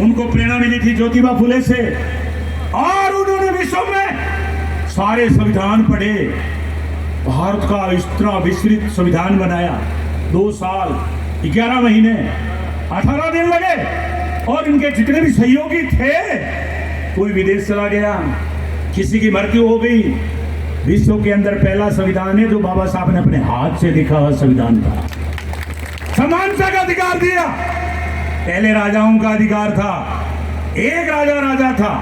उनको प्रेरणा मिली थी ज्योतिबा फुले से, और उन्होंने विश्व में सारे संविधान पढ़े। भारत का इस तरह विस्तृत संविधान बनाया। 2 साल 11 महीने 18 दिन लगे, और इनके जितने भी सहयोगी थे, कोई विदेश चला गया, किसी की मृत्यु हो गई। विश्व के अंदर पहला संविधान है जो बाबा साहब ने अपने हाथ से लिखा हुआ संविधान था। समानता का अधिकार दिया। पहले राजाओं का अधिकार था, एक राजा था।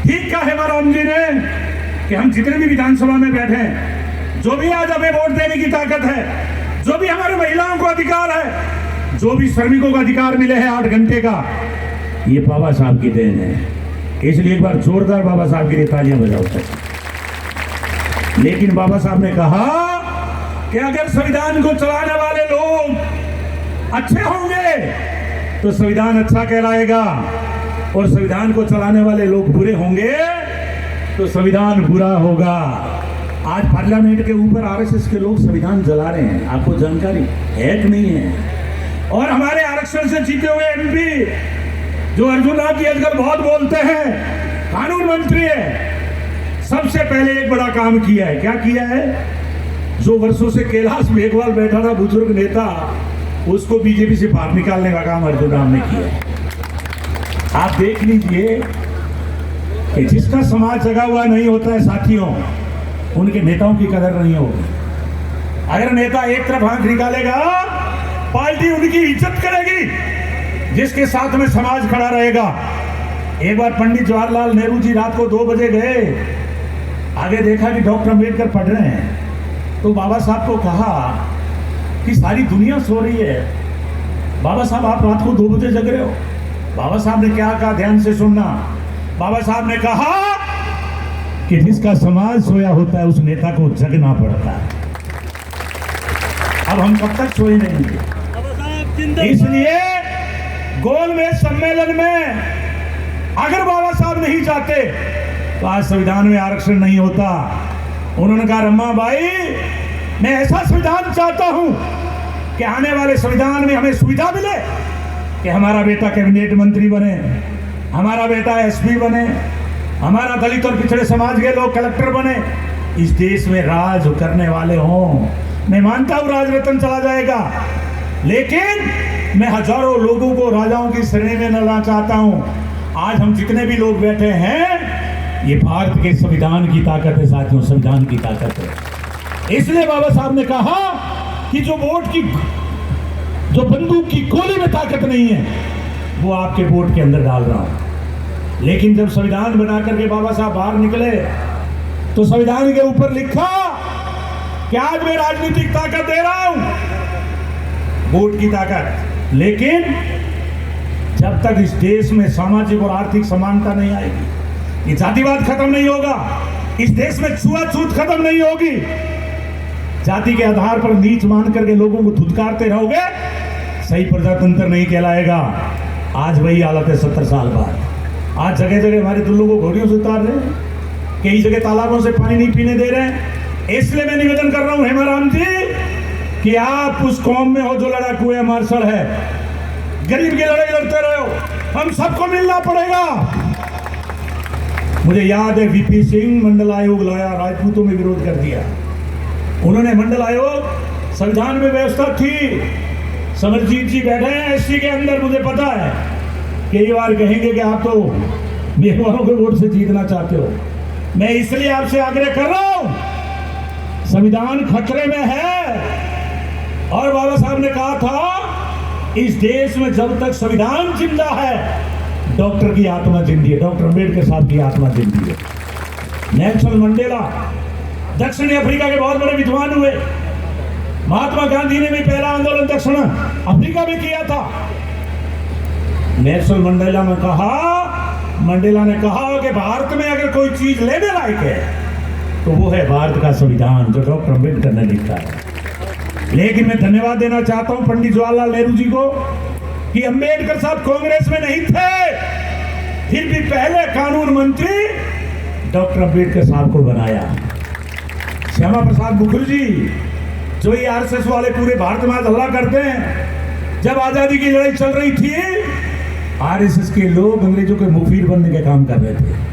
ठीक कहा हेमाराम जी ने कि हम जितने भी विधानसभा में बैठे, जो भी आज हमें वोट देने की ताकत है, जो भी हमारे महिलाओं को अधिकार है, जो भी श्रमिकों को अधिकार मिले हैं 8 घंटे का, ये बाबा साहब की देन है। इसलिए एक बार जोरदार बाबा साहब के लिए तालियां बजाओ। लेकिन बाबा साहब ने कहा कि अगर संविधान को चलाने वाले लोग अच्छे होंगे तो संविधान अच्छा कहलाएगा, और संविधान को चलाने वाले लोग बुरे होंगे तो संविधान बुरा होगा। आज पार्लियामेंट के ऊपर आरएसएस के लोग संविधान जला रहे हैं, आपको जानकारी है कि नहीं है? और हमारे आरक्षण से जीते हुए एमपी जो अर्जुन राम जी आजकल बहुत बोलते हैं, कानून मंत्री है, सबसे पहले एक बड़ा काम किया है। क्या किया है? जो वर्षों से कैलाश मेघवाल बैठा था, बुजुर्ग नेता, उसको बीजेपी से बाहर निकालने का काम अर्जुन राम ने किया है। आप देख लीजिए कि जिसका समाज जगा हुआ नहीं होता है साथियों, उनके नेताओं की कदर नहीं होगी। अगर नेता एक तरफ हाथ निकालेगा, पार्टी उनकी इज्जत करेगी। जिसके साथ में समाज खड़ा रहेगा। एक बार पंडित जवाहरलाल नेहरू जी रात को 2 बजे गए, आगे देखा कि डॉक्टर अम्बेडकर पढ़ रहे हैं, तो बाबा साहब को कहा कि सारी दुनिया सो रही है, बाबा साहब आप रात को 2 बजे जग रहे हो। बाबा साहब ने क्या कहा, ध्यान से सुनना। बाबा साहब ने कहा कि जिसका समाज सोया होता है उस नेता को जगना पड़ता है। अब हम कब तक सोए रहेंगे? इसलिए गोलमेज सम्मेलन में अगर बाबा साहब नहीं चाहते तो आज संविधान में आरक्षण नहीं होता। उन्होंने कहा, रम्मा भाई, मैं ऐसा संविधान चाहता हूं कि आने वाले संविधान में हमें सुविधा मिले कि हमारा बेटा कैबिनेट मंत्री बने, हमारा बेटा एसपी बने, हमारा दलित और पिछड़े समाज के लोग कलेक्टर बने, इस देश में राज करने वाले हों। मैं मानता हूं राज रत्न चला जाएगा, लेकिन मैं हजारों लोगों को राजाओं की श्रेणी में न लाना चाहता हूं। आज हम जितने भी लोग बैठे हैं, ये भारत के संविधान की ताकत है साथियों, संविधान की ताकत है। इसलिए बाबा साहब ने कहा कि जो बंदूक की गोली में ताकत नहीं है, वो आपके वोट के अंदर डाल रहा हूं। लेकिन जब संविधान बना करके बाबा साहब बाहर निकले, तो संविधान के ऊपर लिखा कि आज मैं राजनीतिक ताकत दे रहा हूं, वोट की ताकत। लेकिन जब तक इस देश में सामाजिक और आर्थिक समानता नहीं आएगी, ये जातिवाद खत्म नहीं होगा, इस देश में छुआछूत खत्म नहीं होगी, जाति के आधार पर नीच मान करके लोगों को धुतकारते रहोगे, सही प्रजातंत्र नहीं कहलाएगा। आज वही हालत है 70 साल बाद। आज जगह जगह हमारे दुल्लों को घोड़ियों से उतार रहे हैं, कई जगह तालाबों से पानी नहीं पीने दे रहे हैं। इसलिए मैं निवेदन कर रहा हूं हेमाराम जी कि आप उस कौम में हो जो लड़ाकू है, मार्शल है, गरीब की लड़ाई लड़ते रहे हो, हम सबको मिलना पड़ेगा। मुझे याद है वीपी सिंह मंडल आयोग लाया, राजपूतों में विरोध कर दिया उन्होंने। मंडल आयोग, संविधान में व्यवस्था थी, समरजीत जी बैठे हैं एससी के अंदर, मुझे पता है कई बार कहेंगे कि आप तो मेहमानों के वोट से जीतना चाहते हो। मैं इसलिए आपसे आग्रह कर रहा हूं, संविधान खतरे में है, और बाबा साहब ने कहा था इस देश में जब तक संविधान जिंदा है, डॉक्टर की आत्मा जिंदी है, डॉक्टर अम्बेडकर साहब की आत्मा जिंदी है। नेल्सन मंडेला दक्षिण अफ्रीका के बहुत बड़े विद्वान हुए। महात्मा गांधी ने भी पहला आंदोलन दक्षिण अफ्रीका में किया था। नेल्सन मंडेला ने कहा कि भारत में अगर कोई चीज लेने लायक है तो वो है भारत का संविधान, जो डॉक्टर अम्बेडकर ने लिखा है। लेकिन मैं धन्यवाद देना चाहता हूं पंडित जवाहरलाल नेहरू जी को कि अम्बेडकर साहब कांग्रेस में नहीं थे, फिर भी पहले कानून मंत्री डॉक्टर अम्बेडकर साहब को बनाया। श्यामा प्रसाद मुखर्जी, जो ये आरएसएस वाले पूरे भारत में हल्ला करते हैं, जब आजादी की लड़ाई चल रही थी आरएसएस के लोग अंग्रेजों के मुफीर बनने का काम कर रहे थे।